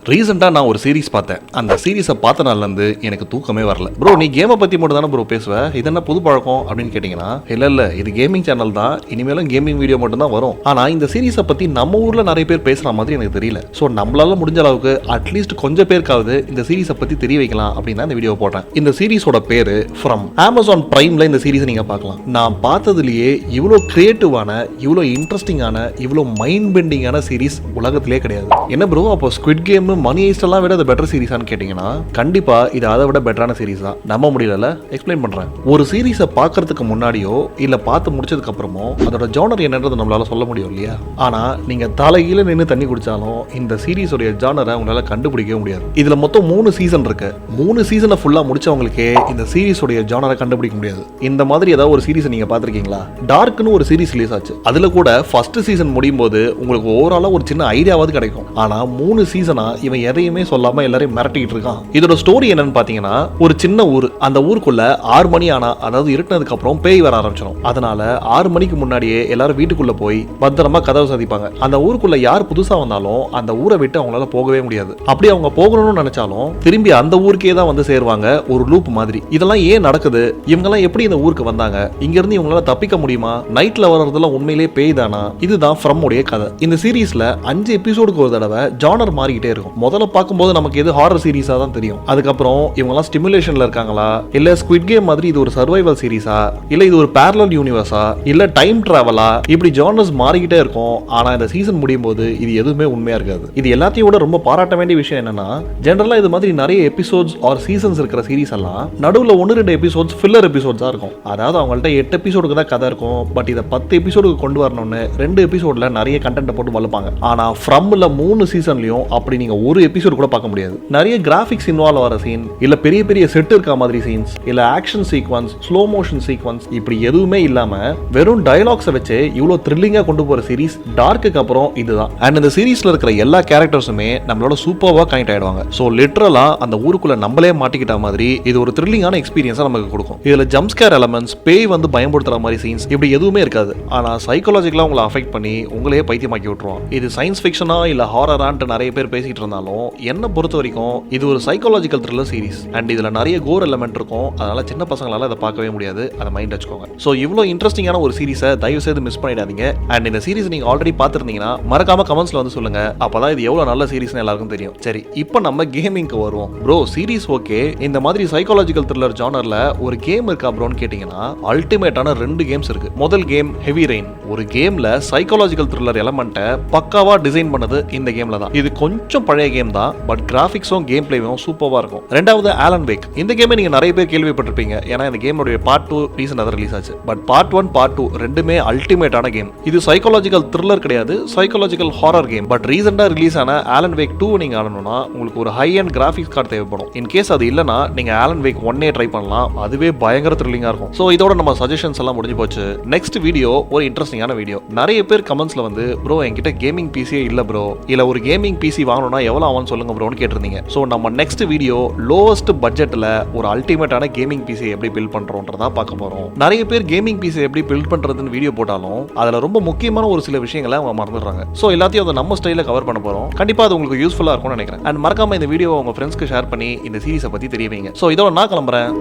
ரீசெண்டாக நான் ஒரு சீரிஸ் பார்த்தேன். அந்த சீரிஸை பார்த்த நாள்லேருந்து எனக்கு தூக்கமே வரல. ப்ரோ நீ கேமை பற்றி மட்டும் தானே ப்ரோ பேசுவேன், இது என்ன புது பழக்கம் அப்படின்னு கேட்டிங்கன்னா, இல்லை இது கேமிங் சேனல் தான், இனிமேலும் கேமிங் வீடியோ மட்டும் தான் வரும். ஆனால் இந்த சீரிஸை பற்றி நம்ம ஊரில் நிறைய பேர் பேசுகிற மாதிரி எனக்கு தெரியல. ஸோ நம்மளால முடிஞ்ச அளவுக்கு அட்லீஸ்ட் கொஞ்சம் பேருக்காவது இந்த சீரிஸை பற்றி தெரிய வைக்கலாம் அப்படின்னு தான் இந்த வீடியோ போட்டேன். இந்த சீரிஸோட பேர் ஃப்ரம். அமேசான் பிரைமில் இந்த சீரிஸை நீங்கள் பார்க்கலாம். நான் பார்த்ததுலேயே இவ்வளோ கிரியேட்டிவான, இவ்வளோ இன்ட்ரெஸ்டிங்கான, இவ்வளோ மைண்ட் பெண்டிங்கான சீரிஸ் உலகத்திலே கிடையாது. என்ன ப்ரோ அப்போ ஸ்குவிட் கேம், மணி ஹெய்ஸ்ட் எல்லாம் விட அது பெட்டர் சீரிஸான்னு கேட்டீங்கன்னா, கண்டிப்பா இது அதை விட பெட்டரான சீரிஸ் தான். நம்ப முடியல, எக்ஸ்பிளைன் பண்றேன். ஒரு சீரிஸை பார்க்கறதுக்கு முன்னாடியோ இல்ல பார்த்து முடிச்சதுக்கு அப்புறமோ அதோட ஜானர் என்னன்றது நம்மளால சொல்ல முடியும் இல்லையா? ஆனா நீங்க தலைகீழ நின்று தண்ணி குடிச்சாலும் இந்த சீரிஸோட ஜானரை உங்களால கண்டுபிடிக்கவே முடியாது. இதுல மொத்தம் 3 சீசன் இருக்கு. 3 சீசனை ஃபுல்லா முடிச்சவங்களுக்கே இந்த சீரிஸோட ஜானரை கண்டுபிடிக்க முடியாது. இந்த மாதிரி ஏதாவது ஒரு சீரிஸ் நீங்க பாத்திருக்கீங்களா? டார்க்னு ஒரு சீரிஸ் ரிலீஸ் ஆச்சு. அதுல கூட ஃபர்ஸ்ட் சீசன் முடியும் போது உங்களுக்கு ஓவராலா ஒரு சின்ன ஐடியாவது கிடைக்கும். ஆனா 3 சீசனா இவன் எதையுமே சொல்லாம எல்லாரையும் மிரட்டிட்டு இருக்கான். இதோட ஸ்டோரி என்னன்னு பாத்தீங்கன்னா, ஒரு சின்ன ஊர். அந்த ஊருக்குள்ள 6 மணி ஆனா, அதாவது இருட்டினதுக்கு அப்புறம் பேய் வர ஆரம்பிச்சிடும். அதனால 6 மணிக்கு முன்னாடியே எல்லாரும் வீட்டுக்குள்ள போய் பத்திரமா கதவை சாதிப்பாங்க. அந்த ஊருக்குள்ள யார் புதுசா வந்தாலும் அந்த ஊரை விட்டு அவங்களால போகவே முடியாது. அப்படி அவங்க போகணும்னு நினைச்சாலும் திரும்பி அந்த ஊருக்கே தான் வந்து சேருவாங்க, ஒரு லூப் மாதிரி. இதெல்லாம் ஏன் நடக்குது? இவங்க எல்லாம் எப்படி இந்த ஊருக்கு வந்தாங்க? இங்க இருந்து இவங்களால தப்பிக்க முடியுமா? நைட்ல வர்றதெல்லாம் உண்மையிலேயே பேய் தானா? இதுதான் ஃப்ரம் உடைய கதை. இந்த சீரீஸ்ல 5 எபிசோடுக்கு ஒரு தடவை ஜானர் மாறிக்கிட்டே இருக்கும். முதல்ல பார்க்கும்போது நமக்கு எது ஹாரர் சீரிஸா தான் தெரியும். அதுக்கப்புறம் இவங்கலாம் ஸ்டிமுலேஷன்ல இருக்காங்களா, இல்ல ஸ்குவிட் கேம் மாதிரி இது ஒரு சர்வைவல் சீரிஸா, இல்ல இது ஒரு பேரலல் யூனிவர்ஸா, இல்ல டைம் டிராவலா, இப்படி ஜானர்ஸ் மாறிக்கிட்டே இருக்கும். ஆனா இந்த சீசன் முடியும் போது இது எதுவுமே உண்மையா இருக்காது. இது எல்லாத்தையும் விட ரொம்ப பாராட்ட வேண்டிய விஷயம் என்னன்னா, ஜெனரலா இது மாதிரி நிறைய எபிசோட்ஸ் ஆர் சீசன்ஸ் இருக்கிற சீரிஸ் எல்லாம் நடுவுல 1-2 எபிசோட்ஸ் ஃபில்லர் எபிசோட்ஸா இருக்கும். அதாவது அவங்கள்ட்ட 8 எபிசோடுக்கு தான் கதை இருக்கும். பட் இதை 10 எபிசோடுக்கு கொண்டு வரணும்னு 2 எபிசோட்ல நிறைய கண்டென்ட் போட்டு வளர்ப்பாங்க. ஆனா ஃப்ரம்ல 3 சீசன்லயும் அப்படி நீங்க ஒரு எபிசோட் கூட பார்க்க முடியாது. நிறைய கிராபிக்ஸ் இன்வால்வ் ஆகிற சீன், இல்ல பெரிய பெரிய செட் இருக்க மாதிரி சீன்ஸ், இல்ல action sequence, slow motion sequence, இப்படி எதுவுமே இல்லாம வெறும் டயலாக்ஸை வச்சு இவ்வளவு த்ரில்லிங்கா கொண்டு போற சீரிஸ் டார்க்குக்கு அப்புறம் இதுதான். அண்ட் இந்த சீரிஸ்ல இருக்கிற எல்லா கேரக்டர்ஸுமே நம்மளோட சூப்பர்வா கனெக்ட் ஆயிடுவாங்க. சோ லிட்டரலா அந்த ஊருக்குள்ள நம்மளே மாட்டிக்கிட்ட மாதிரி இது ஒரு த்ரில்லிங்கான எக்ஸ்பீரியன்ஸா நமக்கு கொடுக்கும். இதுல ஜம்ப் ஸ்கேர் எலமெண்ட்ஸ், பேய் வந்து பயன்படுத்துற மாதிரி சீன்ஸ் இப்படி எதுவுமே இருக்காது. ஆனா சைக்காலஜிக்கலா உங்களை அஃபெக்ட் பண்ணி உங்களையே பைத்தியமாக்கி விட்டுருவோம். இது சயின்ஸ் ஃபிக்ஷனா இல்ல ஹாரரான்ட்டு நிறைய பேர் பேசிட்டு இருந்தாலும் என்ன பொறுத்த வரைக்கும் இது ஒரு சைக்காலஜிக்கல் த்ரில்லர் சீரிஸ். அண்ட் இதுல நிறைய கோர் எலிமெண்ட் இருக்கும். அதனால சின்ன பசங்களால அதை பார்க்கவே முடியாது. அதை மைண்ட் வச்சுக்கோங்க. ஸோ இவ்வளோ இன்ட்ரெஸ்டிங்கான ஒரு சீரிஸை தயவு செய்து மிஸ் பண்ணிடாதீங்க. அண்ட் இந்த சீரிஸ் நீங்க ஆல்ரெடி பார்த்துருந்தீங்கன்னா மறக்காம கமெண்ட்ஸ்ல வந்து சொல்லுங்க. அப்பதான் இது எவ்வளவு நல்ல சீரிஸ்னு எல்லாருக்கும் தெரியும். சரி, இப்போ நம்ம கேமிங்க்கு வருவோம். ப்ரோ சீரிஸ் ஓகே, இந்த மாதிரி சைக்காலஜிக்கல் த்ரில்லர் ஜானர்ல ஒரு கேம் இருக்கா ப்ரோன்னு கேட்டீங்கன்னா, அல்டிமேட்டான 2 கேம்ஸ் இருக்கு. முதல் கேம் ஹெவி ரெயின். ஒரு கேம்ல சைக்காலஜிக்கல் த்ரில்லர் எலமெண்ட்டை பக்காவா டிசைன் பண்ணது இந்த கேம்ல தான். இது கொஞ்சம் பழைய கேம் தான், பட் கிராபிக்ஸும் கேம் பிளேவும் சூப்பரா இருக்கும். ரெண்டாவது ஆலன் வேக். இந்த கேமை நீங்க நிறைய பேர் கேள்விப்பட்டிருப்பீங்க. ஏன்னா இந்த கேமோட பார்ட் 2 ரீசெண்டாக ரிலீஸ் ஆச்சு. பட் பார்ட் 1 பார்ட் 2 ரெண்டுமே அல்டிமேட்டான கேம். இது சைக்காலஜிக்கல் த்ரில்லர் கிடையாது, சைக்காலஜிக்கல் ஹாரர் கேம். பட் ரீசெண்டா ரிலீஸ் ஆன ஆலன் வேக் 2 நீங்க ஆடணும்னா உங்களுக்கு ஒரு ஹை அண்ட் கிராபிக்ஸ் கார்டு தேவைப்படும். இன் கேஸ் அது இல்லனா நீங்க ஆலன் வேக் 1 ட்ரை பண்ணலாம். அதுவே பயங்கர த்ரில்லிங்கா இருக்கும். சோ இதோட நம்ம சஜஷன்ஸ் எல்லாம் முடிஞ்சு போச்சு. நெக்ஸ்ட் வீடியோ ஒரு இன்ட்ரெஸ்டிங்கான வீடியோ. நிறைய பேர் கமெண்ட்ஸ்ல வந்து ப்ரோ என்கிட்ட கேமிங் பிசியே இல்ல ப்ரோ, இல்ல ஒரு கேமிங் பிசி வாங்கணும்னா எவ்வளவு ஆகும்னு சொல்லுங்க ப்ரோன்னு கேட்டிருந்தீங்க. சோ நம்ம நெக்ஸ்ட் வீடியோ லோவஸ்ட் பட்ஜெட்ல ஒரு அல்டிமேட்டான கேமிங் பிசி எப்படி பில்ட் பண்றோம்ன்றதா பார்க்க போறோம். நிறைய பேர் கேமிங் பிசி எப்படி பில்ட் பண்றதுன்னு வீடியோ போட்டாலும் அதுல ரொம்ப முக்கியமான ஒரு சில விஷயங்களை அவங்க மறந்துடுறாங்க. சோ எல்லாத்தையும் அதை நம்ம ஸ்டைல்ல கவர் பண்ண போறோம். கண்டிப்பா அது உங்களுக்கு யூஸ்ஃபுல்லா இருக்கும்னு நினைக்கிறேன். அண்ட் மறக்காம இந்த வீடியோ உங்க ஃப்ரெண்ட்ஸ்க்கு ஷேர் பண்ணி இந்த சீரிஸை பத்தி தெரிய வைங்க. சோ இதோட நான் கிளம்புறேன்.